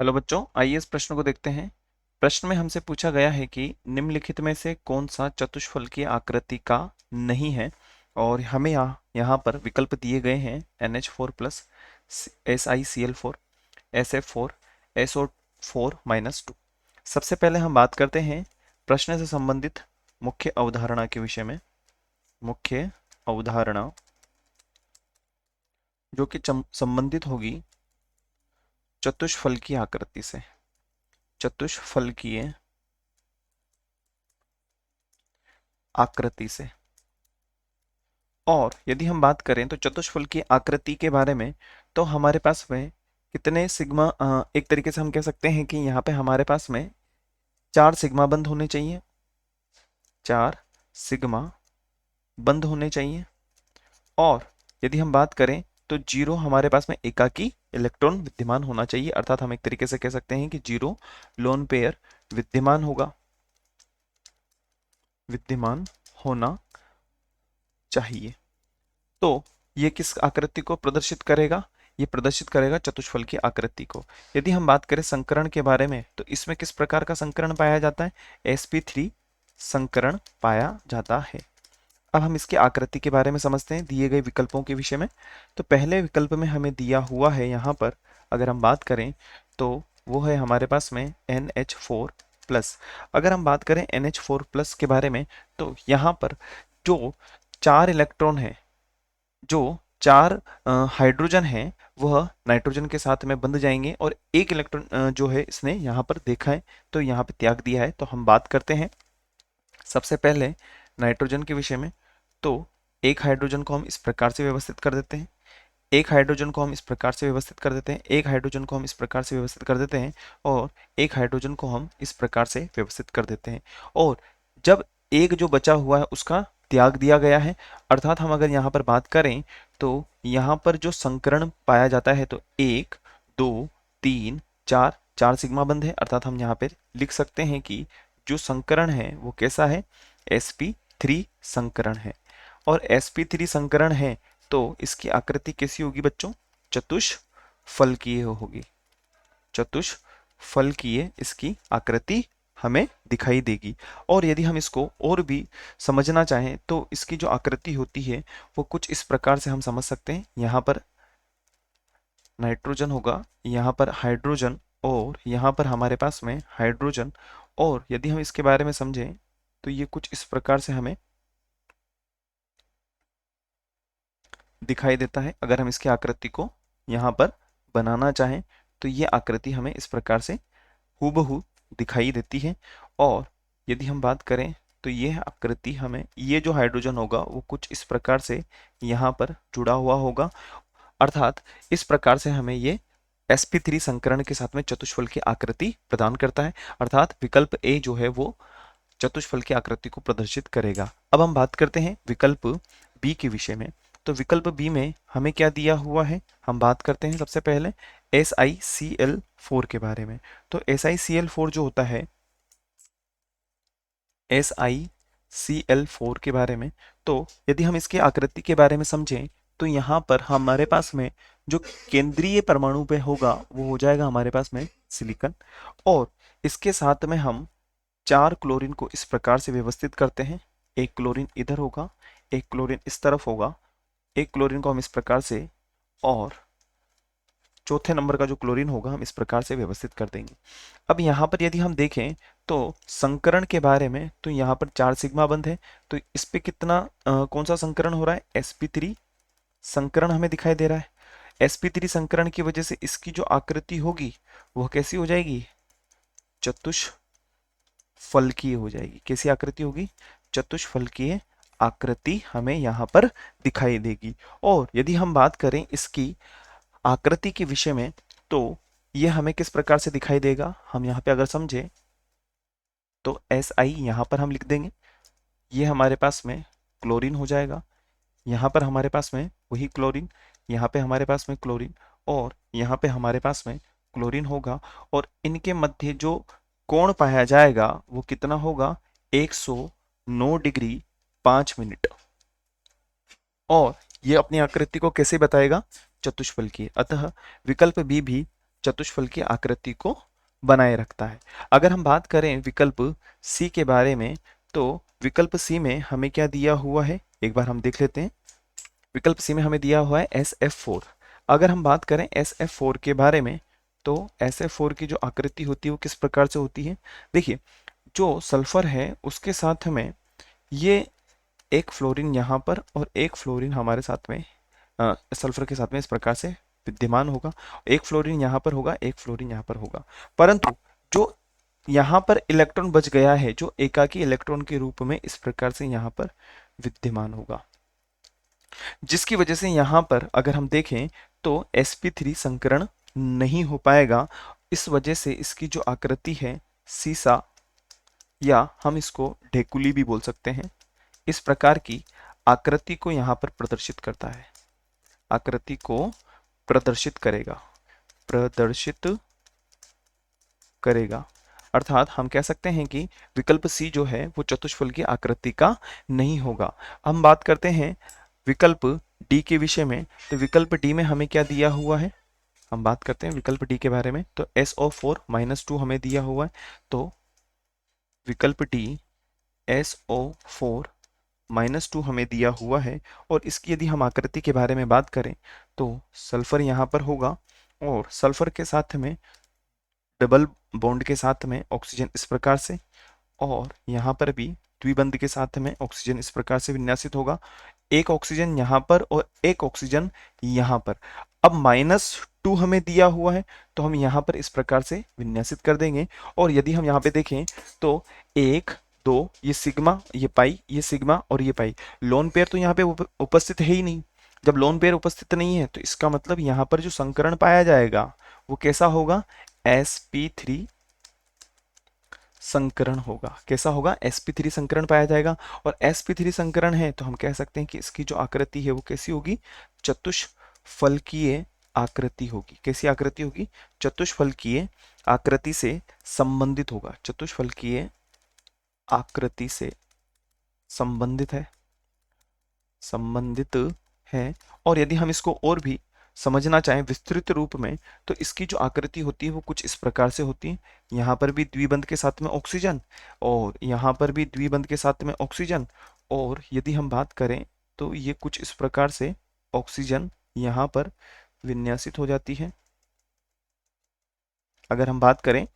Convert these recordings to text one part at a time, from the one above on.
Hello बच्चों, आइए इस प्रश्न को देखते हैं। प्रश्न में हमसे पूछा गया है कि निम्नलिखित में से कौन सा चतुष्फलकीय आकृति का नहीं है। और हमें यहाँ पर विकल्प दिए गए हैं NH4 plus, SiCl4, SF4, SO4-2। सबसे पहले हम बात करते हैं प्रश्न से संबंधित मुख्य अवधारणा के विषय में। मुख्य अवधारणा जो कि संबंधित होगी चतुष्फलकीय आकृति से। चतुष्फलकीय आकृति से। और यदि हम बात करें तो चतुष्फलकीय आकृति के बारे में, तो हमारे पास में कितने सिग्मा, एक तरीके से हम कह सकते हैं कि यहाँ पे हमारे पास में 4 सिग्मा बंद होने चाहिए। 4 सिग्मा बंद होने चाहिए। और यदि हम बात करें तो जीरो हमारे पास में एकाकी इलेक्ट्रॉन विद्यमान होना चाहिए, अर्थात हम एक तरीके से कह सकते हैं कि जीरो लोन पेयर विद्यमान होगा, विद्यमान होना चाहिए। तो ये किस आकृति को प्रदर्शित करेगा? ये प्रदर्शित करेगा चतुष्फलकीय आकृति को। यदि हम बात करें संकरण के बारे में, तो इसमें किस प्रकार का संकरण पाया जाता है? sp3 संकरण पाया जाता है। अब हम इसकी आकृति के बारे में समझते हैं दिए गए विकल्पों के विषय में। तो पहले विकल्प में हमें दिया हुआ है यहाँ पर, अगर हम बात करें तो वो है हमारे पास में NH4 प्लस। अगर हम बात करें NH4 प्लस के बारे में, तो यहाँ पर जो 4 इलेक्ट्रॉन है, जो 4 हाइड्रोजन हैं, वह नाइट्रोजन के साथ में बंध जाएंगे और एक इलेक्ट्रॉन जो है इसने यहाँ पर देखा है तो यहाँ पे त्याग दिया है। तो हम बात करते हैं सबसे पहले नाइट्रोजन के विषय में। तो एक हाइड्रोजन को हम इस प्रकार से व्यवस्थित कर देते हैं, एक हाइड्रोजन को हम इस प्रकार से व्यवस्थित कर देते हैं, एक हाइड्रोजन को हम इस प्रकार से व्यवस्थित कर देते हैं, और एक हाइड्रोजन को हम इस प्रकार से व्यवस्थित कर देते हैं। और जब एक जो बचा हुआ है उसका त्याग दिया गया है, अर्थात हम अगर यहाँ पर बात करें तो यहाँ पर जो संकरण पाया जाता है, तो 1 2 3 4, 4 सिग्मा बंध है, अर्थात हम यहाँ पे लिख सकते हैं कि जो संकरण है वो कैसा है? sp3 संकरण है। और sp3 संकरण है तो इसकी आकृति कैसी होगी बच्चों? चतुष्फलकीय होगी। चतुष्फलकीय इसकी आकृति हमें दिखाई देगी। और यदि हम इसको और भी समझना चाहें तो इसकी जो आकृति होती है वो कुछ इस प्रकार से हम समझ सकते हैं। यहाँ पर नाइट्रोजन होगा, यहाँ पर हाइड्रोजन, और यहाँ पर हमारे पास में हाइड्रोजन। और यदि हम इसके बारे में समझें तो ये कुछ इस प्रकार से हमें दिखाई देता है। अगर हम इसकी आकृति को यहाँ पर बनाना चाहें तो ये आकृति हमें इस प्रकार से हूबहू दिखाई देती है। और यदि हम बात करें तो ये आकृति हमें, ये जो हाइड्रोजन होगा वो कुछ इस प्रकार से यहाँ पर जुड़ा हुआ होगा, अर्थात इस प्रकार से हमें ये sp3 संकरण के साथ में चतुष्फल की आकृति प्रदान करता है। अर्थात विकल्प ए जो है वो चतुष्फल की आकृति को प्रदर्शित करेगा। अब हम बात करते हैं विकल्प बी के विषय में। तो विकल्प बी में हमें क्या दिया हुआ है? हम बात करते हैं सबसे पहले SiCl4 के बारे में। तो SiCl4 जो होता है, SiCl4 के बारे में, तो यदि हम इसकी आकृति के बारे में समझें तो यहाँ पर हमारे पास में जो केंद्रीय परमाणु पे होगा वो हो जाएगा हमारे पास में सिलिकॉन। और इसके साथ में हम 4 क्लोरीन को इस प्रकार से व्यवस्थित करते हैं। एक क्लोरीन इधर होगा, एक क्लोरीन इस तरफ होगा, एक क्लोरीन को हम इस प्रकार से, और चौथे नंबर का जो क्लोरीन होगा हम इस प्रकार से व्यवस्थित कर देंगे। अब यहाँ पर यदि हम देखें तो संकरण के बारे में, तो यहाँ पर 4 सिग्मा बंध है, तो इस पे कितना कौन सा संकरण हो रहा है? sp3 संकरण हमें दिखाई दे रहा है। sp3 संकरण की वजह से इसकी जो आकृति होगी वह कैसी हो जाएगी? चतुष्फलकीय हो जाएगी। कैसी आकृति होगी? चतुष्फलकीय आकृति हमें यहाँ पर दिखाई देगी। और यदि हम बात करें इसकी आकृति के विषय में, तो ये हमें किस प्रकार से दिखाई देगा? हम यहाँ पे अगर समझे तो Si यहाँ पर हम लिख देंगे, ये हमारे पास में क्लोरीन हो जाएगा, यहाँ पर हमारे पास में वही क्लोरीन, यहाँ पे हमारे पास में क्लोरीन, और यहाँ पे हमारे पास में क्लोरीन होगा। और इनके मध्य जो कोण पाया जाएगा वो कितना होगा? 109 डिग्री 5 मिनट। और ये अपनी आकृति को कैसे बताएगा? चतुष्फलकीय। अतः विकल्प बी भी चतुष्फल की आकृति को बनाए रखता है। अगर हम बात करें विकल्प सी के बारे में, तो विकल्प सी में हमें क्या दिया हुआ है, एक बार हम देख लेते हैं। विकल्प सी में हमें दिया हुआ है SF4। अगर हम बात करें SF4 के बारे में, तो SF4 की जो आकृति होती है वो किस प्रकार से होती है। देखिए, जो सल्फर है उसके साथ में ये एक फ्लोरीन यहाँ पर और एक फ्लोरीन हमारे साथ में सल्फर के साथ में इस प्रकार से विद्यमान होगा। एक फ्लोरीन यहाँ पर होगा, एक फ्लोरीन यहाँ पर होगा, परंतु जो यहाँ पर इलेक्ट्रॉन बच गया है, जो एकाकी इलेक्ट्रॉन के रूप में इस प्रकार से यहाँ पर विद्यमान होगा, जिसकी वजह से यहाँ पर अगर हम देखें तो sp3 संकरण नहीं हो पाएगा। इस वजह से इसकी जो आकृति है सीसा, या हम इसको ढेकुली भी बोल सकते हैं, इस प्रकार की आकृति को यहाँ पर प्रदर्शित करता है, आकृति को प्रदर्शित करेगा, प्रदर्शित करेगा। अर्थात हम कह सकते हैं कि विकल्प सी जो है वो चतुष्फल की आकृति का नहीं होगा। हम बात करते हैं विकल्प डी के विषय में, तो विकल्प डी में हमें क्या दिया हुआ है, हम बात करते हैं विकल्प डी के बारे में, तो SO4-2 हमें दिया हुआ है। तो विकल्प डी SO4-2 हमें दिया हुआ है, और इसकी यदि हम आकृति के बारे में बात करें तो सल्फर यहाँ पर होगा, और सल्फर के साथ में डबल बॉन्ड के साथ में ऑक्सीजन इस प्रकार से, और यहाँ पर भी द्विबंध के साथ में ऑक्सीजन इस प्रकार से विन्यासित होगा, एक ऑक्सीजन यहाँ पर और एक ऑक्सीजन यहाँ पर। अब -2 हमें दिया हुआ है, तो हम यहाँ पर इस प्रकार से विन्यासित कर देंगे। और यदि हम यहाँ पे देखें तो 1 2 ये सिग्मा, ये पाई, ये सिग्मा और ये पाई, लोन पेयर तो यहाँ पे उपस्थित है ही नहीं। जब लोन पेयर उपस्थित नहीं है तो इसका मतलब यहाँ पर जो संकरण पाया जाएगा वो कैसा होगा, sp3 संकरण होगा। कैसा होगा, sp3 संकरण पाया जाएगा। और sp3 संकरण है तो हम कह सकते हैं कि इसकी जो आकृति है वो कैसी होगी, चतुष्फलकीय आकृति होगी। कैसी आकृति होगी, चतुष्फलकीय आकृति से संबंधित होगा, चतुष्फलकीय आकृति से संबंधित है, संबंधित है। और यदि हम इसको और भी समझना चाहें विस्तृत रूप में, तो इसकी जो आकृति होती है वो कुछ इस प्रकार से होती है। यहाँ पर भी द्विबंध के साथ में ऑक्सीजन, और यहाँ पर भी द्विबंध के साथ में ऑक्सीजन, और यदि हम बात करें तो ये कुछ इस प्रकार से ऑक्सीजन यहाँ पर विन्यासित हो जाती है। अगर हम बात करें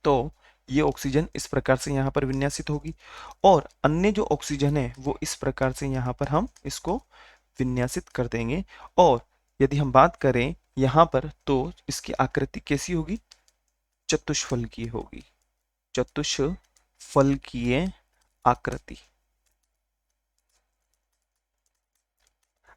तो ये ऑक्सीजन इस प्रकार से यहाँ पर विन्यासित होगी, और अन्य जो ऑक्सीजन है वो इस प्रकार से यहाँ पर हम इसको विन्यासित कर देंगे। और यदि हम बात करें यहाँ पर तो इसकी आकृति कैसी होगी, चतुष्फलकीय होगी, चतुष्फलकीय आकृति।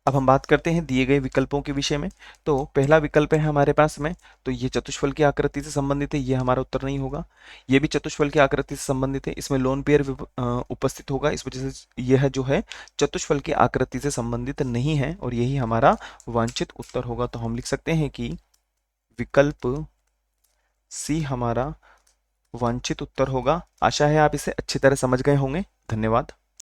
अब हम बात करते हैं दिए गए विकल्पों के विषय में। तो पहला विकल्प है हमारे पास में, तो ये चतुष्फल की आकृति से संबंधित है, ये हमारा उत्तर नहीं होगा। ये भी चतुष्फल की आकृति से संबंधित है, इसमें लोन पेयर उपस्थित होगा, इस वजह से यह जो है चतुष्फल की आकृति से संबंधित नहीं है, और यही हमारा वांछित उत्तर होगा। तो हम लिख सकते हैं कि विकल्प सी हमारा वांछित उत्तर होगा। आशा है आप इसे अच्छी तरह समझ गए होंगे। धन्यवाद।